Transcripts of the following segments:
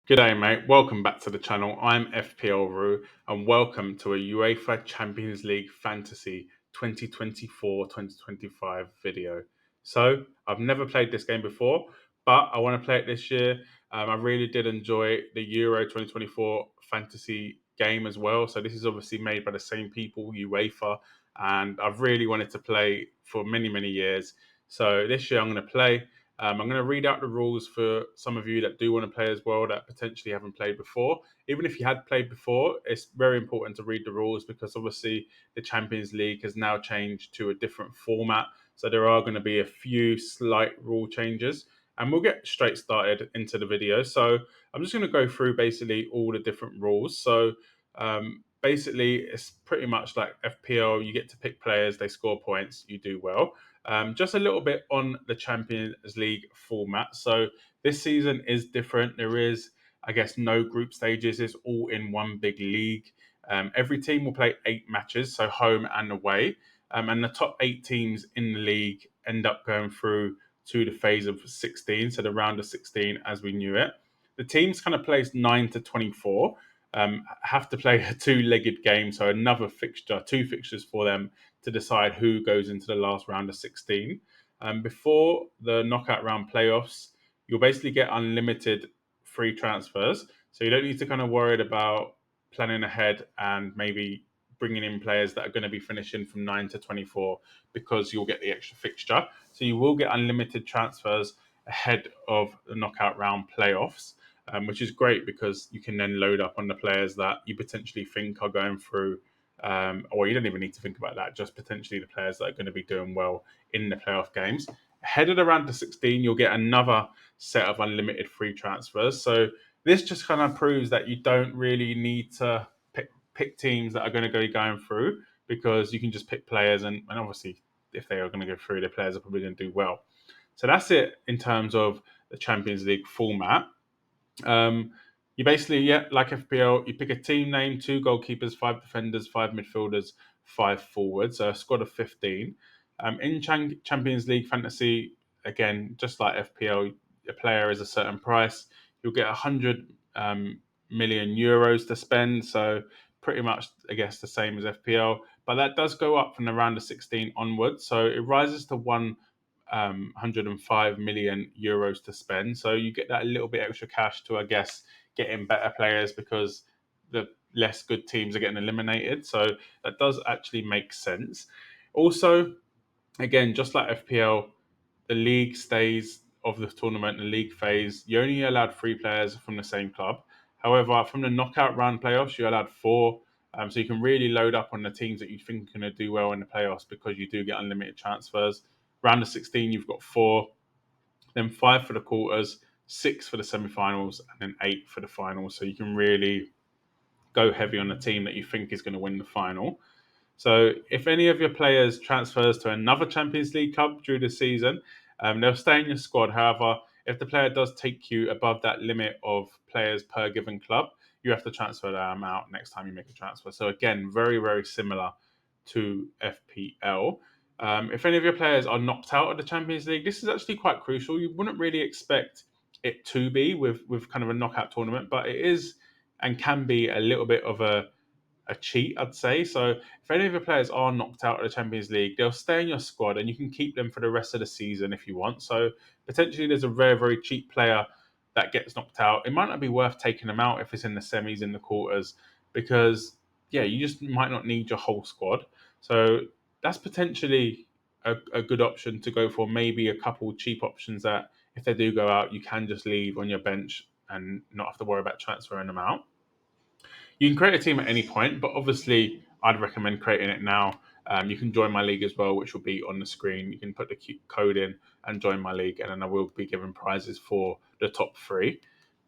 G'day, mate. Welcome back to the channel. I'm FPL Roo, and welcome to a UEFA Champions League Fantasy 2024-2025 video. So, I've never played this game before, but I want to play it this year. I really did enjoy the Euro 2024 fantasy game as well. So, this is obviously made by the same people, UEFA, and I've really wanted to play for many, many years. So, this year I'm going to play. I'm going to read out the rules for some of you that do want to play as well that potentially haven't played before. Even if you had played before, it's very important to read the rules because obviously the Champions League has now changed to a different format. So there are going to be a few slight rule changes. And we'll get straight started into the video. So I'm just going to go through basically all the different rules. So basically, it's pretty much like FPL. You get to pick players, they score points, you do well. Just a little bit on the Champions League format. So this season is different. There is, I guess, no group stages. It's all in one big league. Every team will play 8 matches, so home and away. And the top 8 teams in the league end up going through to the phase of 16, so the round of 16 as we knew it. The teams kind of placed 9 to 24 have to play a two-legged game, so another fixture, 2 fixtures for them to decide who goes into the last round of 16. Before the knockout round playoffs, you'll basically get unlimited free transfers. So you don't need to kind of worry about planning ahead and maybe bringing in players that are going to be finishing from 9 to 24 because you'll get the extra fixture. So you will get unlimited transfers ahead of the knockout round playoffs. Which is great because you can then load up on the players that you potentially think are going through or you don't even need to think about that, just potentially the players that are going to be doing well in the playoff games. Headed around to 16, you'll get another set of unlimited free transfers. So this just kind of proves that you don't really need to pick teams that are going to go going through because you can just pick players, and obviously, if they are going to go through, the players are probably going to do well. So that's it in terms of the Champions League format. You basically, yeah, like FPL, you pick a team name, 2 goalkeepers, 5 defenders, 5 midfielders, 5 forwards, so a squad of 15. In Champions League fantasy, again, just like FPL, a player is a certain price. You'll get 100 million euros to spend, so pretty much, I guess, the same as FPL. But that does go up from the round of 16 onwards, so it rises to 105 million euros to spend. So you get that a little bit extra cash to, I guess, get in better players because the less good teams are getting eliminated. So that does actually make sense. Also, again, just like FPL, the league stays of the tournament, the league phase. You only allowed 3 players from the same club. However, from the knockout round playoffs, you're allowed 4. So you can really load up on the teams that you think are going to do well in the playoffs because you do get unlimited transfers. Round of 16, you've got 4, then 5 for the quarters, 6 for the semi-finals, and then 8 for the finals. So you can really go heavy on the team that you think is going to win the final. So if any of your players transfers to another Champions League club through the season, they'll stay in your squad. However, if the player does take you above that limit of players per given club, you have to transfer them out next time you make a transfer. So again, very, very similar to FPL. If any of your players are knocked out of the Champions League, this is actually quite crucial. You wouldn't really expect it to be with kind of a knockout tournament, but it is and can be a little bit of a cheat, I'd say. So if any of your players are knocked out of the Champions League, they'll stay in your squad and you can keep them for the rest of the season if you want. So potentially there's a very, very cheap player that gets knocked out. It might not be worth taking them out if it's in the semis, in the quarters, because yeah, you just might not need your whole squad. So that's potentially a good option to go for. Maybe a couple cheap options that if they do go out, you can just leave on your bench and not have to worry about transferring them out. You can create a team at any point, but obviously, I'd recommend creating it now. You can join my league as well, which will be on the screen. You can put the code in and join my league, and then I will be giving prizes for the top 3.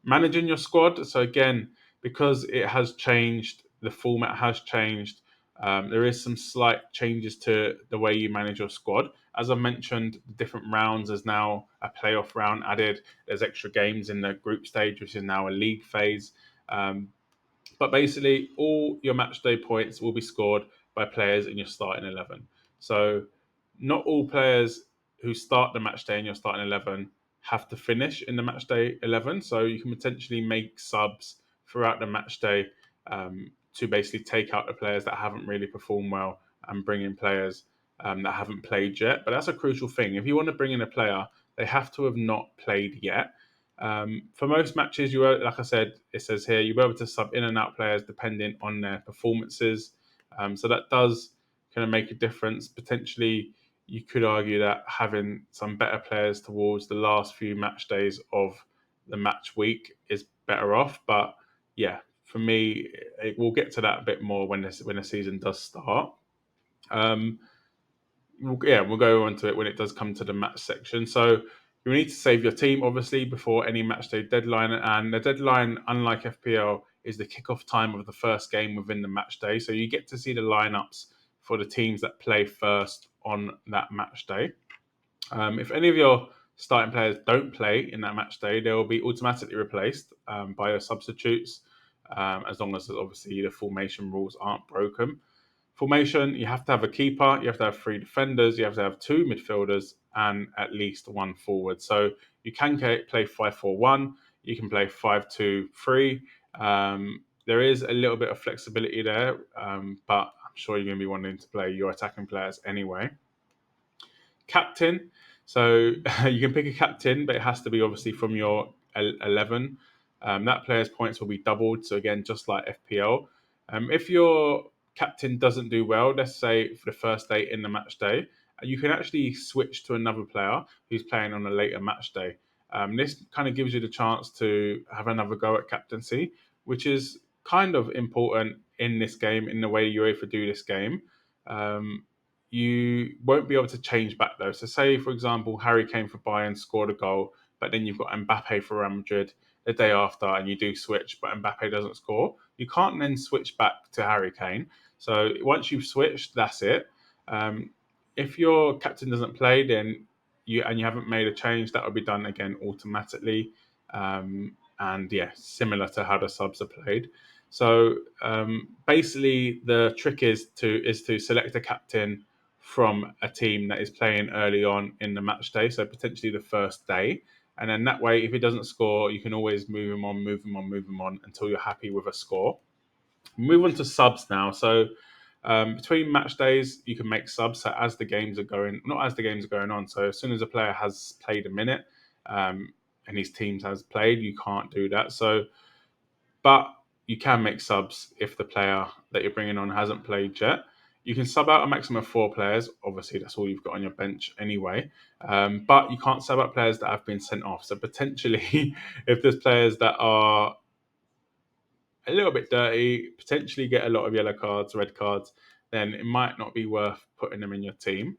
Managing your squad. So, again, because it has changed, the format has changed. There is some slight changes to the way you manage your squad. As I mentioned, different rounds. There's now a playoff round added. There's extra games in the group stage, which is now a league phase. But basically, all your match day points will be scored by players in your starting 11. So, not all players who start the match day in your starting 11 have to finish in the match day 11. So you can potentially make subs throughout the match day to basically take out the players that haven't really performed well and bring in players that haven't played yet. But that's a crucial thing. If you want to bring in a player, they have to have not played yet. For most matches, like I said, it says here, you'll be able to sub in and out players depending on their performances. So that does kind of make a difference. Potentially, you could argue that having some better players towards the last few match days of the match week is better off. But yeah, for me, we'll get to that a bit more when the season does start. Um, we'll go on to it when it does come to the match section. So you need to save your team, obviously, before any match day deadline. And the deadline, unlike FPL, is the kickoff time of the first game within the match day. So you get to see the lineups for the teams that play first on that match day. If any of your starting players don't play in that match day, they will be automatically replaced by your substitutes, as long as obviously the formation rules aren't broken. Formation, you have to have a keeper, you have to have 3 defenders, you have to have 2 midfielders, and at least 1 forward. So you can play 5-4-1, you can play 5-2-3. There is a little bit of flexibility there, but I'm sure you're going to be wanting to play your attacking players anyway. Captain, so you can pick a captain, but it has to be obviously from your 11. That player's points will be doubled. So again, just like FPL, if your captain doesn't do well, let's say for the first day in the match day, you can actually switch to another player who's playing on a later match day. This kind of gives you the chance to have another go at captaincy, which is kind of important in this game, in the way UEFA do this game. You won't be able to change back though. So, say for example, Harry Kane for Bayern scored a goal, but then you've got Mbappe for Real Madrid the day after, and you do switch, but Mbappe doesn't score. You can't then switch back to Harry Kane. So once you've switched, that's it. Um, if your captain doesn't play, then you haven't made a change, that will be done again automatically. And yeah, similar to how the subs are played. So basically, the trick is to select a captain from a team that is playing early on in the match day, so potentially the first day. And then that way, if he doesn't score, you can always move him on, until you're happy with a score. Move on to subs now. So between match days, you can make subs. So as the games are going, not as the games are going on. So as soon as a player has played a minute and his team has played, you can't do that. So, but you can make subs if the player that you're bringing on hasn't played yet. You can sub out a maximum of 4 players. Obviously, that's all you've got on your bench anyway. But you can't sub out players that have been sent off. So potentially, if there's players that are a little bit dirty, potentially get a lot of yellow cards, red cards, then it might not be worth putting them in your team.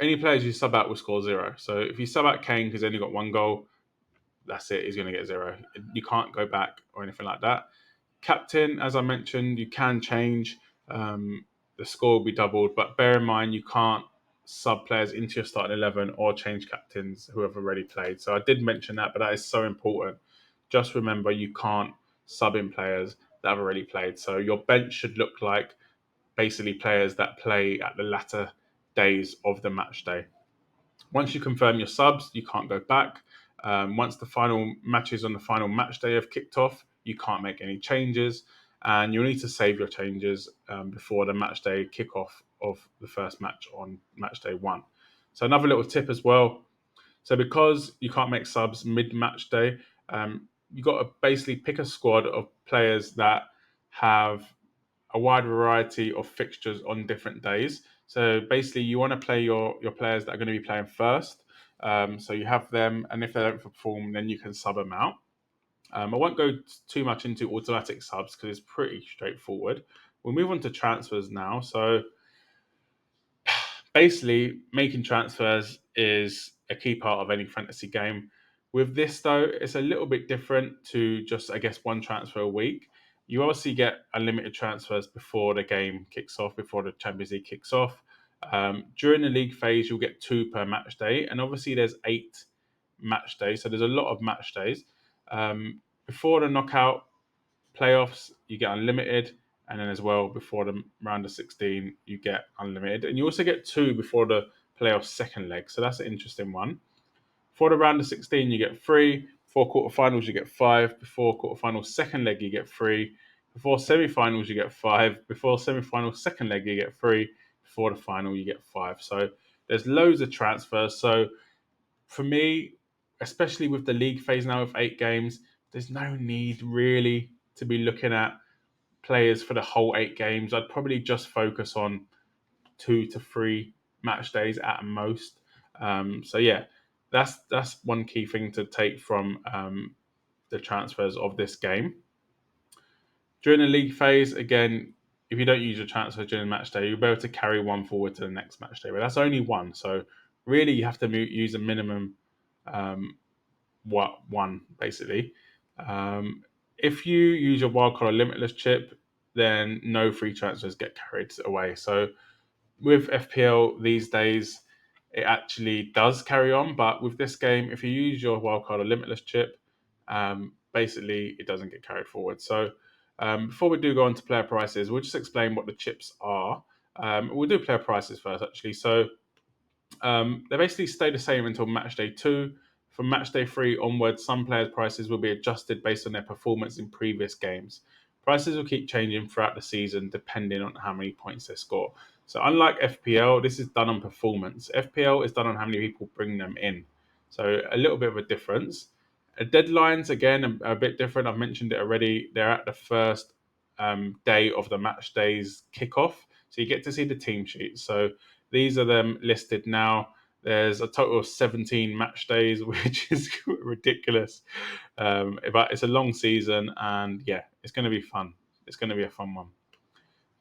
Any players you sub out will score 0. So if you sub out Kane because he only got 1 goal, that's it. He's going to get 0. You can't go back or anything like that. Captain, as I mentioned, you can change. The score will be doubled, but bear in mind you can't sub players into your starting 11 or change captains who have already played. So I did mention that, but that is so important. Just remember you can't sub in players that have already played. So your bench should look like basically players that play at the latter days of the match day. Once you confirm your subs, you can't go back. Once the final matches on the final match day have kicked off, you can't make any changes, and you'll need to save your changes before the match day kickoff of the first match on match day 1. So another little tip as well. So because you can't make subs mid-match day, you've got to basically pick a squad of players that have a wide variety of fixtures on different days. So basically, you want to play your players that are going to be playing first. So you have them, and if they don't perform, then you can sub them out. I won't go too much into automatic subs because it's pretty straightforward. We'll move on to transfers now. So basically, making transfers is a key part of any fantasy game. With this, though, it's a little bit different to just, I guess, one transfer a week. You obviously get unlimited transfers before the game kicks off, before the Champions League kicks off. During the league phase, you'll get 2 per match day, and obviously there's 8 match days, so there's a lot of match days. Before the knockout playoffs, you get unlimited, and then as well before the round of 16, you get unlimited, and you also get 2 before the playoffs second leg. So that's an interesting one. For the round of 16, you get 3. Before quarterfinals, you get 5. Before quarterfinals, second leg, you get 3. Before semi-finals, you get 5. Before semi-finals, second leg, you get 3. Before the final, you get 5. So there's loads of transfers. So for me, especially with the league phase now of 8 games, there's no need really to be looking at players for the whole 8 games. I'd probably just focus on 2 to 3 match days at most. So yeah, that's one key thing to take from the transfers of this game. During the league phase, again, if you don't use your transfer during the match day, you'll be able to carry one forward to the next match day. But that's only one. So really, you have to use a minimum um, one basically. If you use your wildcard or limitless chip, then no free transfers get carried away. So with FPL these days, it actually does carry on. But with this game, if you use your wildcard or limitless chip, basically it doesn't get carried forward. So before we do go on to player prices, we'll just explain what the chips are. We'll do player prices first, actually. So they basically stay the same until match day 2. From match day 3 onwards, some players' prices will be adjusted based on their performance in previous games. Prices will keep changing throughout the season depending on how many points they score. So, unlike FPL, this is done on performance. FPL is done on how many people bring them in. So, a little bit of a difference. Deadlines, again, are a bit different. I've mentioned it already. They're at the first day of the match day's kickoff. So, you get to see the team sheets. So, these are them listed now. There's a total of 17 match days, which is ridiculous. But it's a long season, and yeah, it's going to be fun. It's going to be a fun one.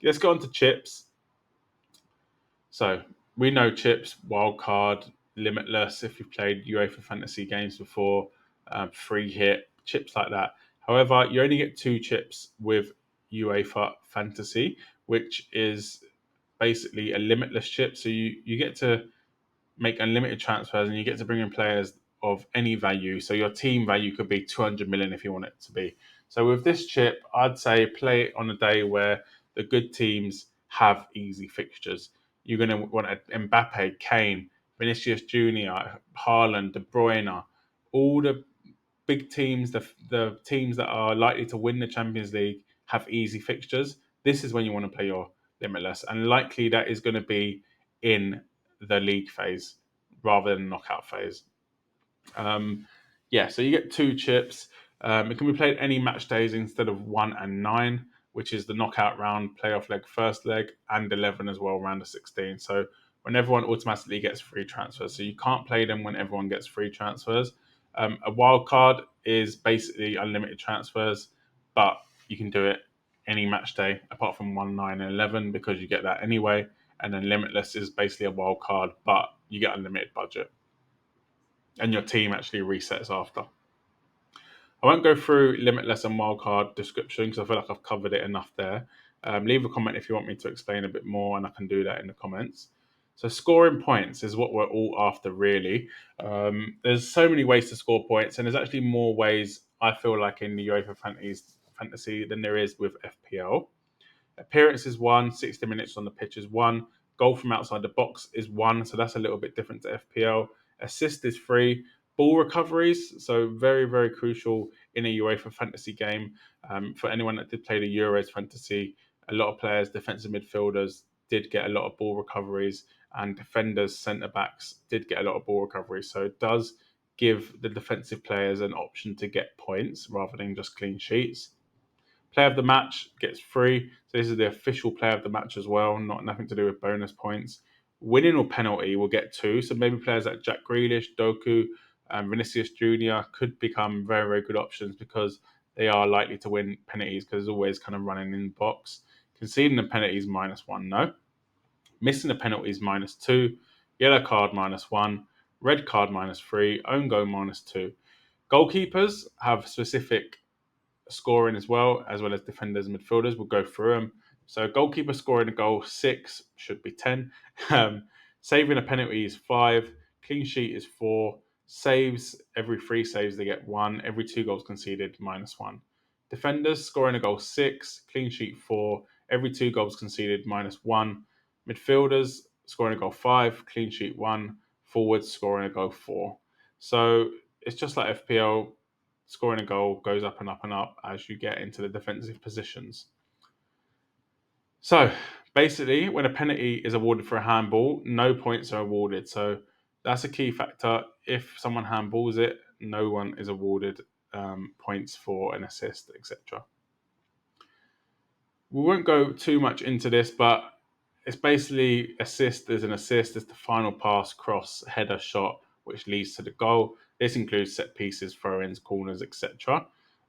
Let's go on to chips. So we know chips, wildcard, limitless. If you've played UEFA fantasy games before, free hit, chips like that. However, you only get 2 chips with UEFA fantasy, which is basically a limitless chip. So you get to make unlimited transfers and you get to bring in players of any value. So your team value could be 200 million if you want it to be. So with this chip, I'd say play it on a day where the good teams have easy fixtures. You're going to want Mbappe, Kane, Vinicius Junior, Haaland, De Bruyne, all the big teams, the teams that are likely to win the Champions League have easy fixtures. This is when you want to play your limitless, and likely that is going to be in the league phase rather than knockout phase. Yeah, so you get 2 chips. It can be played any match days instead of 1 and 9, which is the knockout round, playoff leg, first leg, and 11 as well, round of 16. So when everyone automatically gets free transfers. So you can't play them when everyone gets free transfers. A wild card is basically unlimited transfers, but you can do it any match day apart from 1, 9, and 11 because you get that anyway. And then limitless is basically a wild card, but you get unlimited budget. And your team actually resets after. I won't go through limitless and wildcard description because I feel like I've covered it enough there. Leave a comment if you want me to explain a bit more, and I can do that in the comments. So scoring points is what we're all after, really. There's so many ways to score points, and there's actually more ways I feel like in the UEFA fantasy than there is with FPL. Appearance is 1, 60 minutes on the pitch is 1, goal from outside the box is 1, so that's a little bit different to FPL. Assist is 3, ball recoveries, so very, very crucial in a UEFA fantasy game. For anyone that did play the Euros fantasy, a lot of players, defensive midfielders, did get a lot of ball recoveries, and defenders, centre backs, did get a lot of ball recoveries. So it does give the defensive players an option to get points rather than just clean sheets. Player of the match gets 3. So this is the official player of the match as well, nothing to do with bonus points. Winning or penalty will get 2. So maybe players like Jack Grealish, Doku, Vinicius Junior could become very, very good options because they are likely to win penalties because there's always kind of running in the box. Conceding the penalties -1, no. Missing the penalties -2. Yellow card -1. Red card -3. Own goal -2. Goalkeepers have specific scoring as well as defenders and midfielders. We'll go through them. So goalkeeper scoring a goal 6 should be 10. Saving a penalty is 5. Clean sheet is 4. Saves, every 3 saves they get 1. Every 2 goals conceded -1. Defenders scoring a goal 6. Clean sheet 4. Every 2 goals conceded -1. Midfielders scoring a goal 5. Clean sheet 1. Forwards scoring a goal 4. So it's just like FPL, scoring a goal goes up and up and up as you get into the defensive positions. So basically, when a penalty is awarded for a handball, no points are awarded. So that's a key factor. If someone handballs it, no one is awarded points for an assist, etc. We won't go too much into this, but it's basically assist is an assist. It's the final pass, cross, header, shot, which leads to the goal. This includes set pieces, throw-ins, corners, etc.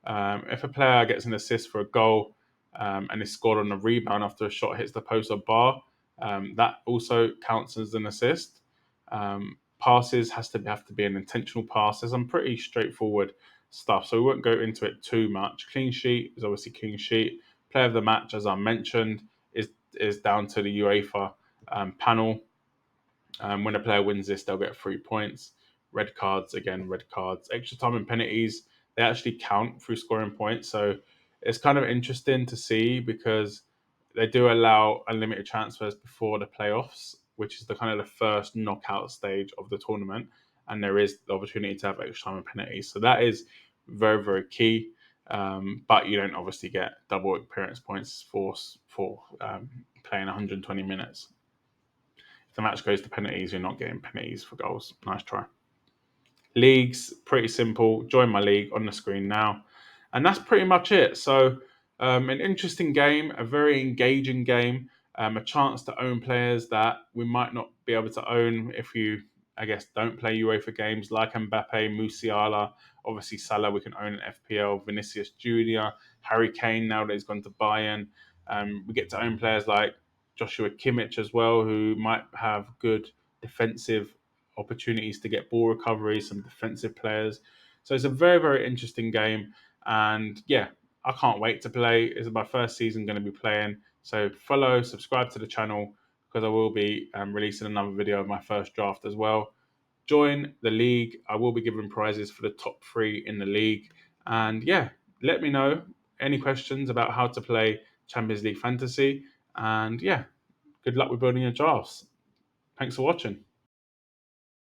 If a player gets an assist for a goal and is scored on a rebound after a shot hits the post or bar, that also counts as an assist. Passes have to be an intentional pass. There's some pretty straightforward stuff, so we won't go into it too much. Clean sheet is obviously clean sheet. Player of the match, as I mentioned, is down to the UEFA panel. When a player wins this, they'll get 3 points. Red cards, again, red cards. Extra time and penalties, they actually count through scoring points. So it's kind of interesting to see because they do allow unlimited transfers before the playoffs, which is the kind of the first knockout stage of the tournament. And there is the opportunity to have extra time and penalties. So that is very, very key. But you don't obviously get double appearance points for playing 120 minutes. If the match goes to penalties, you're not getting penalties for goals. Nice try. Leagues, pretty simple. Join my league on the screen now. And that's pretty much it. So, an interesting game, a very engaging game, a chance to own players that we might not be able to own if you, I guess, don't play UEFA games like Mbappe, Musiala, obviously Salah, we can own an FPL, Vinicius Jr., Harry Kane now that he's gone to Bayern. We get to own players like Joshua Kimmich as well, who might have good defensive opportunities to get ball recovery, some defensive players. So it's a very, very interesting game. And yeah, I can't wait to play. It's my first season going to be playing. So follow, subscribe to the channel because I will be releasing another video of my first draft as well. Join the league. I will be giving prizes for the top 3 in the league. And yeah, let me know any questions about how to play Champions League Fantasy. And yeah, good luck with building your drafts. Thanks for watching.